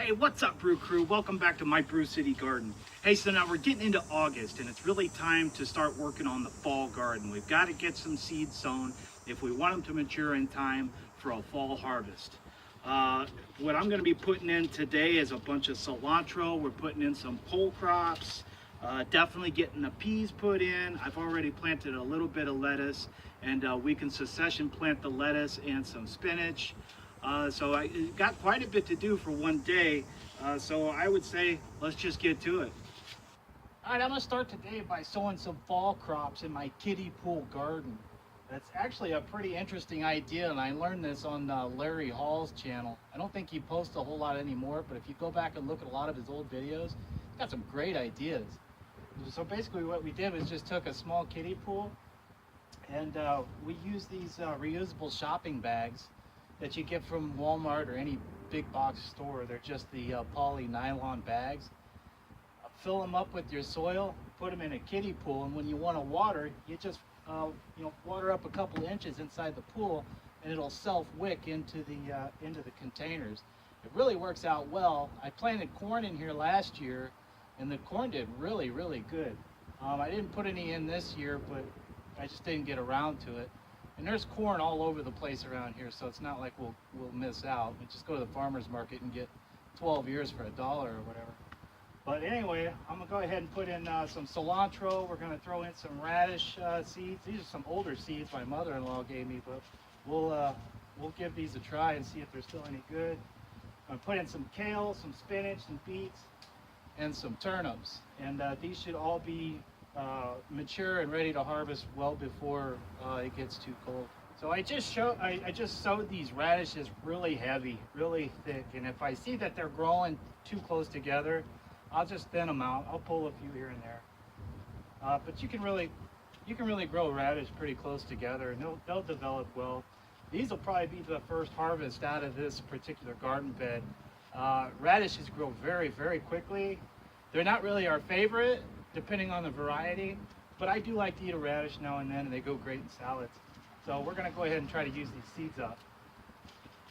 Hey, what's up, Brew Crew? Welcome back to my Brew City garden. Hey, so now we're getting into August, and it's really time to start working on the fall garden. We've got to get some seeds sown if we want them to mature in time for a fall harvest. What I'm going to be putting in today is a bunch of cilantro. We're putting in some pole crops, definitely getting the peas put in. I've already planted a little bit of lettuce, and we can succession plant the lettuce and some spinach. So I got quite a bit to do for one day, so I would say let's just get to it. All right, I'm gonna start today by sowing some fall crops in my kiddie pool garden. That's actually a pretty interesting idea, and I learned this on Larry Hall's channel. I don't think he posts a whole lot anymore, but if you go back and look at a lot of his old videos, he's got some great ideas. So basically what we did was just took a small kiddie pool, and we used these reusable shopping bags that you get from Walmart or any big box store. They're just the poly nylon bags. Fill them up with your soil, put them in a kiddie pool, and when you want to water, you just water up a couple inches inside the pool, and it'll self-wick into the containers. It really works out well. I planted corn in here last year, and the corn did really, really good. I didn't put any in this year, but I just didn't get around to it. And there's corn all over the place around here, so it's not like we'll miss out. We just go to the farmer's market and get 12 ears for $1 or whatever. But anyway, I'm gonna go ahead and put in some cilantro. We're gonna throw in some radish seeds. These are some older seeds my mother-in-law gave me, but we'll give these a try and see if they're still any good. I'm gonna put in some kale, some spinach, some beets, and some turnips. And these should all be mature and ready to harvest well before it gets too cold. So I just sowed these radishes really heavy, really thick, and if I see that they're growing too close together, I'll just thin them out. I'll pull a few here and there. But you can really grow radish pretty close together, and they'll develop well. These will probably be the first harvest out of this particular garden bed. Radishes grow very, very quickly. They're not really our favorite, depending on the variety, but I do like to eat a radish now and then, and they go great in salads. So we're gonna go ahead and try to use these seeds up.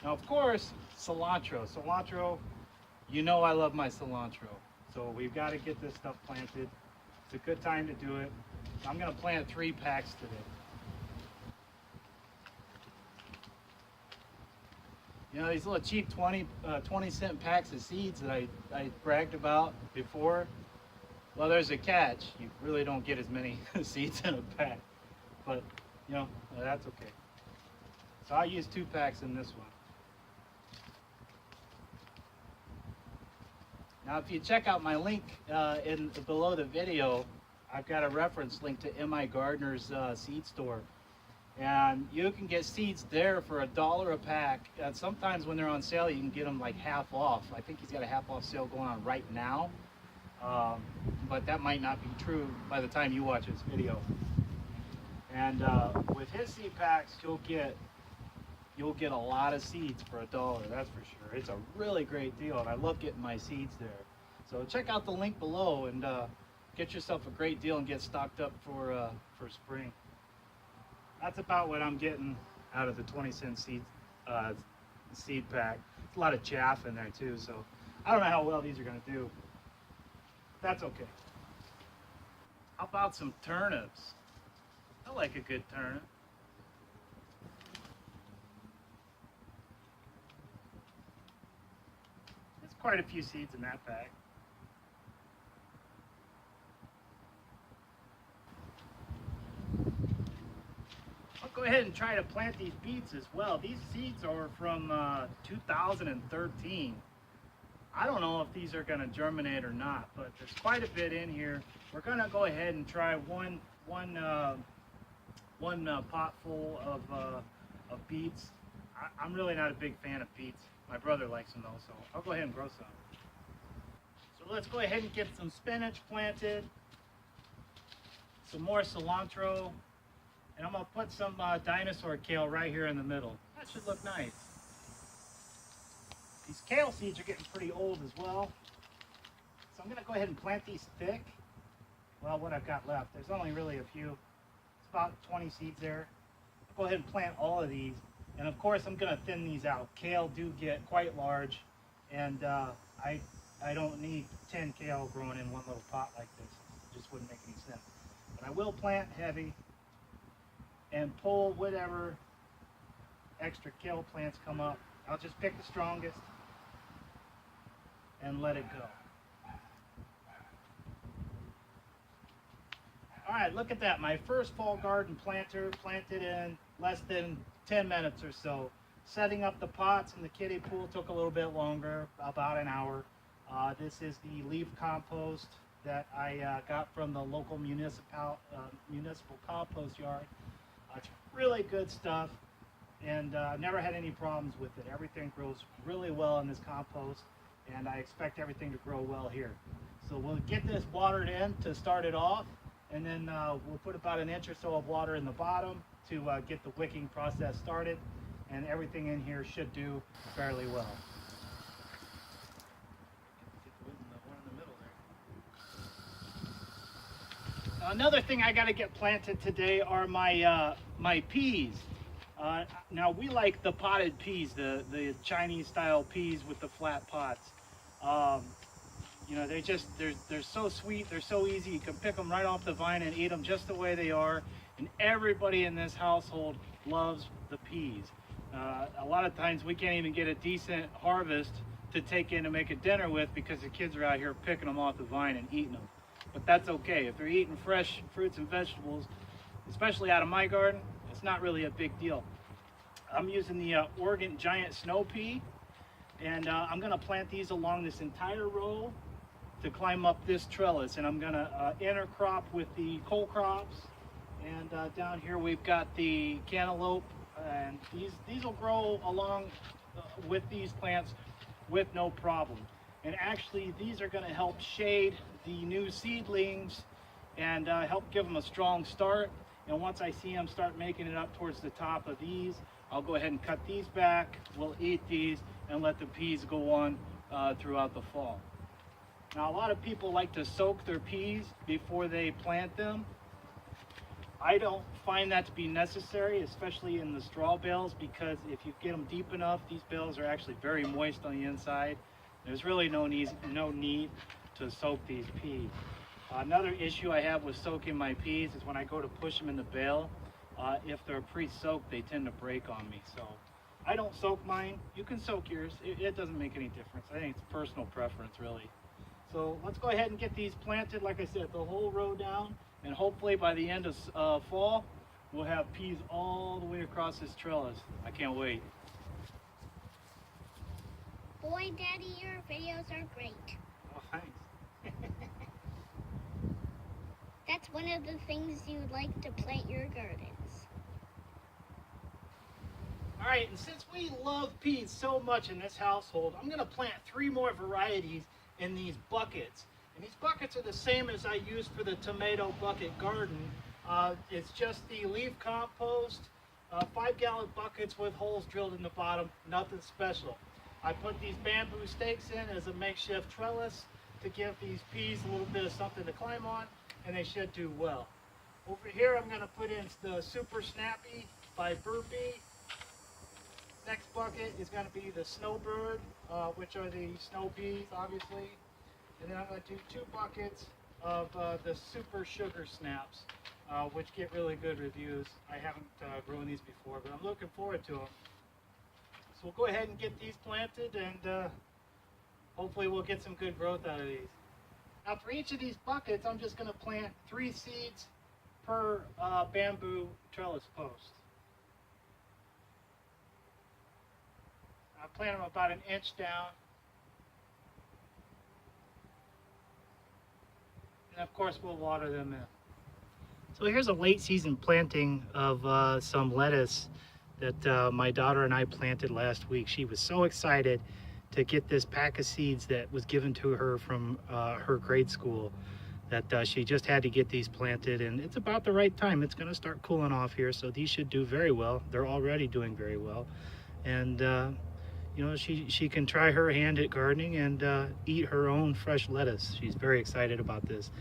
Now, of course, cilantro. Cilantro, you know I love my cilantro. So we've got to get this stuff planted. It's a good time to do it. I'm gonna plant 3 packs today. You know, these little cheap 20-cent packs of seeds that I bragged about before, well, there's a catch. You really don't get as many seeds in a pack, but you know, that's okay. So I use 2 packs in this one. Now, if you check out my link below the video, I've got a reference link to MI Gardener's seed store. And you can get seeds there for $1 a pack. And sometimes when they're on sale, you can get them like half off. I think he's got a half off sale going on right now. But that might not be true by the time you watch this video. And with his seed packs, you'll get a lot of seeds for $1, that's for sure. It's a really great deal, and I love getting my seeds there. So check out the link below and get yourself a great deal and get stocked up for spring. That's about what I'm getting out of the 20-cent seed pack. There's a lot of chaff in there too, so I don't know how well these are going to do. That's okay. How about some turnips? I like a good turnip. There's quite a few seeds in that pack. I'll go ahead and try to plant these beets as well. These seeds are from 2013. I don't know if these are going to germinate or not, but there's quite a bit in here. We're going to go ahead and try one pot full of beets. I'm really not a big fan of beets. My brother likes them though, so I'll go ahead and grow some. So let's go ahead and get some spinach planted, some more cilantro, and I'm going to put some dinosaur kale right here in the middle. That should look nice. These kale seeds are getting pretty old as well. So I'm going to go ahead and plant these thick. Well, what I've got left, there's only really a few. It's about 20 seeds there. I'll go ahead and plant all of these. And of course, I'm going to thin these out. Kale do get quite large, and I don't need 10 kale growing in one little pot like this. It just wouldn't make any sense. But I will plant heavy and pull whatever extra kale plants come up. I'll just pick the strongest and let it go. All right, look at that. My first fall garden planter planted in less than 10 minutes or so. Setting up the pots in the kiddie pool took a little bit longer, about an hour. This is the leaf compost that I got from the local municipal compost yard. It's really good stuff, and never had any problems with it. Everything grows really well in this compost, and I expect everything to grow well here. So we'll get this watered in to start it off, and then we'll put about an inch or so of water in the bottom to get the wicking process started, and everything in here should do fairly well. Another thing I got to get planted today are my my peas. Now we like the potted peas, the Chinese style peas with the flat pots. You know, they're so sweet, they're so easy. You can pick them right off the vine and eat them just the way they are. And everybody in this household loves the peas. A lot of times we can't even get a decent harvest to take in and make a dinner with because the kids are out here picking them off the vine and eating them. But that's okay. If they're eating fresh fruits and vegetables, especially out of my garden, it's not really a big deal. I'm using the Oregon Giant Snow Pea, and I'm going to plant these along this entire row to climb up this trellis. And I'm going to intercrop with the cole crops. And down here we've got the cantaloupe, and these will grow along with these plants with no problem. And actually these are going to help shade the new seedlings and help give them a strong start. And once I see them start making it up towards the top of these, I'll go ahead and cut these back. We'll eat these and let the peas go on throughout the fall. Now, a lot of people like to soak their peas before they plant them. I don't find that to be necessary, especially in the straw bales, because if you get them deep enough, these bales are actually very moist on the inside. There's really no need to soak these peas. Another issue I have with soaking my peas is when I go to push them in the bale, if they're pre-soaked, they tend to break on me. So I don't soak mine. You can soak yours. It doesn't make any difference. I think it's personal preference, really. So let's go ahead and get these planted, like I said, the whole row down, and hopefully by the end of fall, we'll have peas all the way across this trellis. I can't wait. Boy, Daddy, your videos are great. Oh, thanks. That's one of the things you like to plant your gardens. All right, and since we love peas so much in this household, I'm gonna plant 3 more varieties in these buckets. And these buckets are the same as I used for the tomato bucket garden. It's just the leaf compost, 5-gallon buckets with holes drilled in the bottom, nothing special. I put these bamboo stakes in as a makeshift trellis to give these peas a little bit of something to climb on, and they should do well. Over here I'm going to put in the Super Snappy by Brew. Next bucket is going to be the Snowbird, which are the snow peas, obviously. And then I'm going to do 2 buckets of the Super Sugar Snaps, which get really good reviews. I haven't grown these before, but I'm looking forward to them. So we'll go ahead and get these planted, and hopefully we'll get some good growth out of these. Now for each of these buckets, I'm just going to plant 3 seeds per bamboo trellis post. I plant them about an inch down. And of course we'll water them in. So here's a late season planting of some lettuce that my daughter and I planted last week. She was so excited to get this pack of seeds that was given to her from her grade school that she just had to get these planted, and it's about the right time. It's going to start cooling off here, so these should do very well. They're already doing very well. And you know, she can try her hand at gardening and eat her own fresh lettuce. She's very excited about this.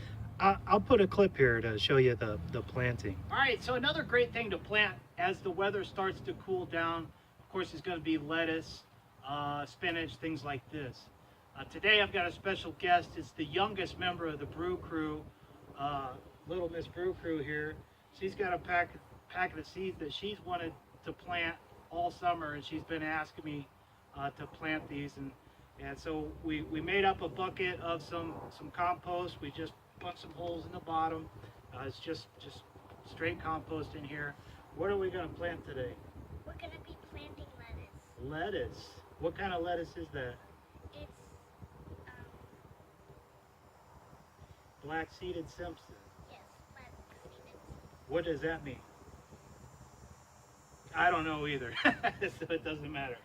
I'll put a clip here to show you the planting. All right, so another great thing to plant as the weather starts to cool down, of course, is going to be lettuce, spinach, things like this. Today I've got a special guest. It's the youngest member of the Brew crew, little Miss Brew crew here. She's got a packet of seeds that she's wanted to plant all summer, and she's been asking me to plant these. And so we made up a bucket of some compost. We just punched some holes in the bottom. It's just straight compost in here. What are we going to plant today? We're going to be planting lettuce. Lettuce. What kind of lettuce is that? It's Black-seeded Simpson. yes, black-seeded. What does that mean? I don't know either, so it doesn't matter.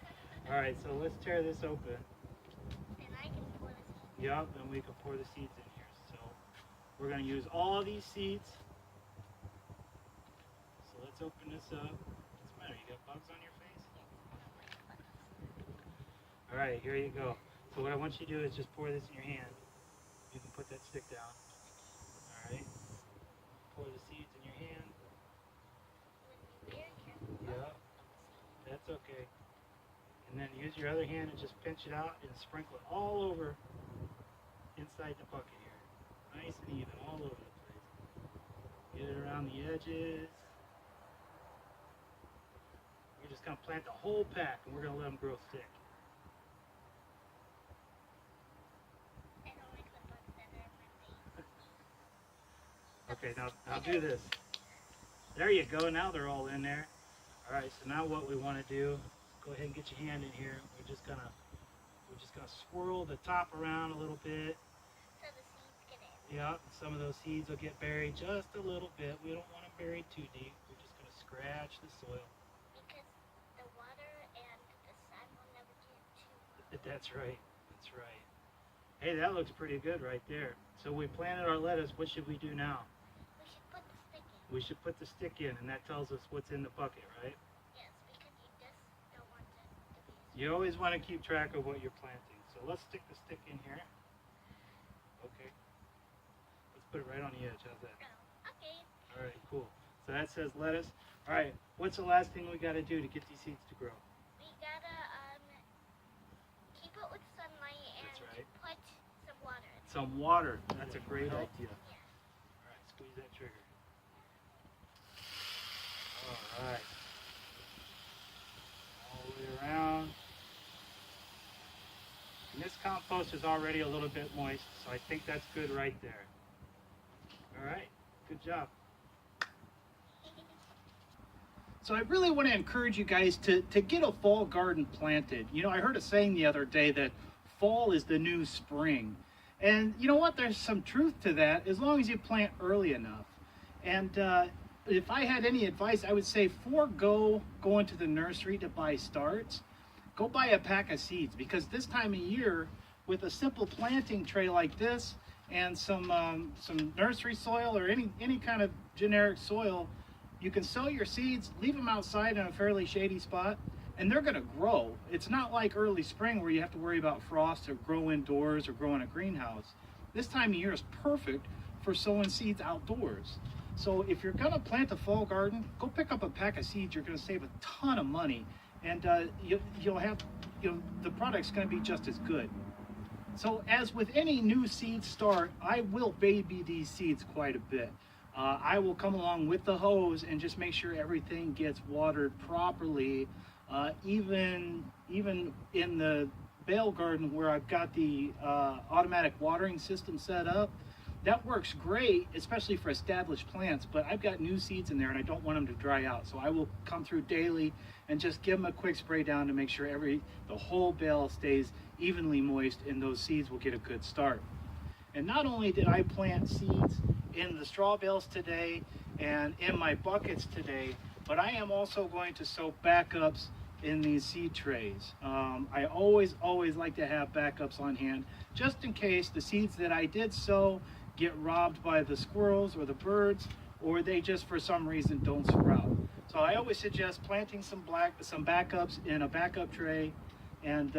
All right, so let's tear this open. And I can pour the seeds. Yup, and we can pour the seeds in here. So we're going to use all these seeds. So let's open this up. What's the matter? You got bugs on your face? All right, here you go. So what I want you to do is just pour this in your hand. You can put that stick down. All right. Pour the seeds in your hand. Very careful. Yeah, that's okay. And then use your other hand and just pinch it out and sprinkle it all over inside the bucket here. Nice and even all over the place. Get it around the edges. We're just going to plant the whole pack and we're going to let them grow thick. I don't like the bugs that are in my face. Okay, now do this. There you go. Now they're all in there. All right. So now what we want to do? Go ahead and get your hand in here. We're just gonna swirl the top around a little bit. So the seeds get in. Yeah. Some of those seeds will get buried just a little bit. We don't want them buried too deep. We're just gonna scratch the soil. Because the water and the sun will never get too. That's right. That's right. Hey, that looks pretty good right there. So we planted our lettuce. What should we do now? We should put the stick in. We should put the stick in, and that tells us what's in the bucket, right? Yes, because you just don't want it to be. You always want to keep track of what you're planting. So let's stick the stick in here. Okay. Let's put it right on the edge. How's that? Oh, okay. All right, cool. So that says lettuce. All right, what's the last thing we got to do to get these seeds to grow? We gotta keep it with sunlight and That's right. put some water in. Some water. That's a great idea. Yeah. All right, squeeze that trigger. All right. All the way around. And this compost is already a little bit moist, so I think that's good right there. All right, good job. So I really want to encourage you guys to get a fall garden planted. You know, I heard a saying the other day that fall is the new spring. And you know what? There's some truth to that as long as you plant early enough. And if I had any advice, I would say forego going to the nursery to buy starts. Go buy a pack of seeds, because this time of year, with a simple planting tray like this and some nursery soil or any kind of generic soil, you can sow your seeds, leave them outside in a fairly shady spot, and they're going to grow. It's not like early spring where you have to worry about frost or grow indoors or grow in a greenhouse. This time of year is perfect for sowing seeds outdoors. So if you're going to plant a fall garden, go pick up a pack of seeds. You're going to save a ton of money, and you'll have, the product's going to be just as good. So as with any new seed start, I will baby these seeds quite a bit. I will come along with the hose and just make sure everything gets watered properly. Even in the Bale garden where I've got the automatic watering system set up, that works great, especially for established plants, but I've got new seeds in there and I don't want them to dry out. So I will come through daily and just give them a quick spray down to make sure the whole bale stays evenly moist and those seeds will get a good start. And not only did I plant seeds in the straw bales today and in my buckets today, but I am also going to sow backups in these seed trays. I always like to have backups on hand, just in case the seeds that I did sow get robbed by the squirrels or the birds, or they just for some reason don't sprout. So I always suggest planting some backups in a backup tray, and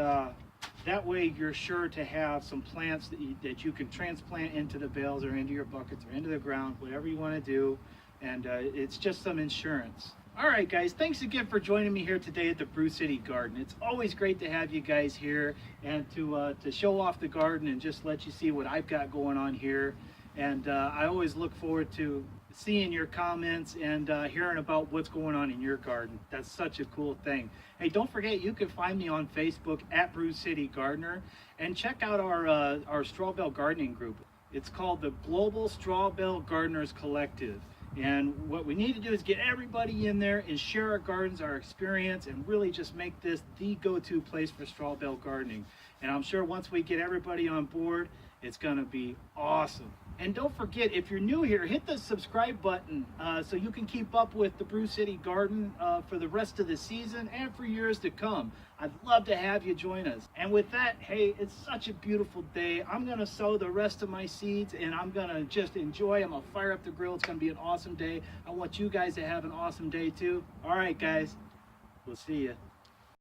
that way you're sure to have some plants that you can transplant into the bales or into your buckets or into the ground, whatever you want to do, and it's just some insurance. All right, guys, thanks again for joining me here today at the Brew City Garden. It's always great to have you guys here and to show off the garden and just let you see what I've got going on here. And I always look forward to seeing your comments and hearing about what's going on in your garden. That's such a cool thing. Hey, don't forget, you can find me on Facebook at Brew City Gardener, and check out our Straw Bale Gardening group. It's called the Global Straw Bale Gardeners Collective. And what we need to do is get everybody in there and share our gardens, our experience, and really just make this the go-to place for straw bale gardening. And I'm sure once we get everybody on board, it's gonna be awesome. And don't forget, if you're new here, hit the subscribe button so you can keep up with the Brew City Garden for the rest of the season and for years to come. I'd love to have you join us. And with that, hey, it's such a beautiful day. I'm gonna sow the rest of my seeds and I'm gonna just enjoy. I'm gonna fire up the grill. It's gonna be an awesome day. I want you guys to have an awesome day too. All right, guys, we'll see you.